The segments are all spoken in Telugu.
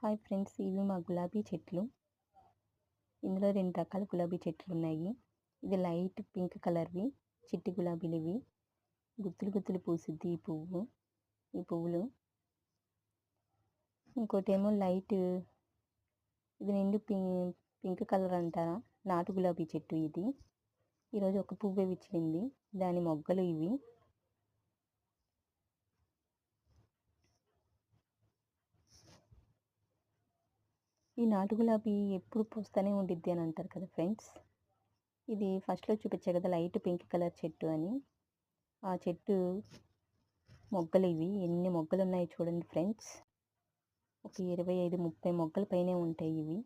హాయ్ ఫ్రెండ్స్, ఇవి మా గులాబీ చెట్లు. ఇందులో 2 రకాల గులాబీ చెట్లు ఉన్నాయి. ఇది లైట్ పింక్ కలర్వి చిట్టి గులాబీలు. ఇవి గుత్తులు గుత్తులు పూసిద్ది ఈ పువ్వులు. ఇంకోటేమో లైట్, ఇది నిండు పింక్ కలర్ అంటారా, నాటు గులాబీ చెట్టు ఇది. ఈరోజు ఒక పువ్వే విచ్చిరింది, దాని మొగ్గలు ఇవి. ఈ నాటు గులాబీ ఎప్పుడు పూస్తూనే ఉండిద్ది అని అంటారు కదా ఫ్రెండ్స్. ఇది ఫస్ట్లో చూపించే కదా లైట్ పింక్ కలర్ చెట్టు అని. ఆ చెట్టు మొగ్గలు ఇవి. ఎన్ని మొగ్గలు ఉన్నాయి చూడండి ఫ్రెండ్స్. ఒక 25-30 మొగ్గల పైనే ఉంటాయి ఇవి.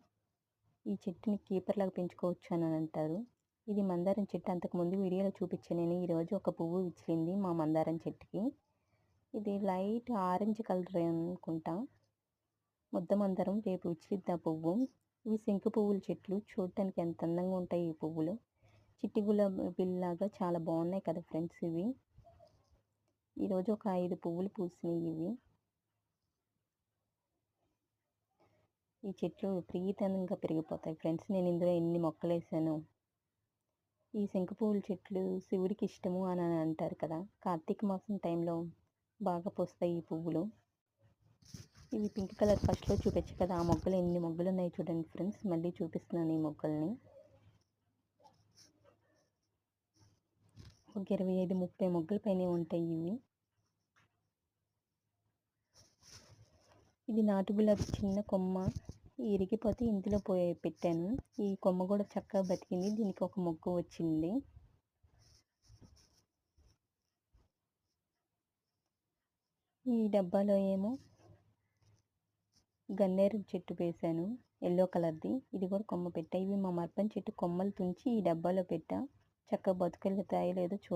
ఈ చెట్టుని కీపర్ లాగా పెంచుకోవచ్చు అని అంటారు. ఇది మందారం చెట్టు. అంతకుముందు వీడియోలో చూపించాను నేను. ఈరోజు ఒక పువ్వు విచ్చిరింది మా మందారం చెట్టుకి. ఇది లైట్ ఆరెంజ్ కలర్ అనుకుంటా. ముద్ద మందారం, రేపు విచ్చిరిద్ది ఆ పువ్వు. ఇవి శంకు పువ్వుల చెట్లు. చూడటానికి ఎంత అందంగా ఉంటాయి ఈ పువ్వులు. చిట్టి గులాబీలాగా చాలా బాగున్నాయి కదా ఫ్రెండ్స్ ఇవి. ఈరోజు ఒక 5 పువ్వులు పూసినాయి ఇవి. ఈ చెట్లు విపరీతంగా పెరిగిపోతాయి ఫ్రెండ్స్. నేను ఇందులో ఎన్ని మొక్కలు వేసాను. ఈ శంకు పువ్వుల చెట్లు శివుడికి ఇష్టము అని అంటారు కదా. కార్తీక మాసం టైంలో బాగా పూస్తాయి ఈ పువ్వులు. ఇవి పింక్ కలర్ ఫస్ట్లో చూపించు కదా, ఆ మొగ్గలు ఎన్ని మొగ్గలు ఉన్నాయి చూడండి ఫ్రెండ్స్. మళ్ళీ చూపిస్తున్నాను ఈ మొగ్గల్ని. ఒక 25-30 మొగ్గల పైనే ఉంటాయి ఇవి. ఇది నాటు గులాబీ చిన్న కొమ్మ ఇరిగిపోతే ఇందులో పెట్టాను. ఈ కొమ్మ కూడా చక్కగా బతికింది. దీనికి ఒక మొగ్గ వచ్చింది. ఈ డబ్బాలో ఏమో గన్నేరు చెట్టు వేసాను, ఎల్లో కలర్ది. ఇది కూడా కొమ్మ పెట్టా. ఇవి మా మర్పం చెట్టు కొమ్మలు తుంచి ఈ డబ్బాలో పెట్టా. చక్కగా బతుకెళ్తాయో లేదో చూడాలి.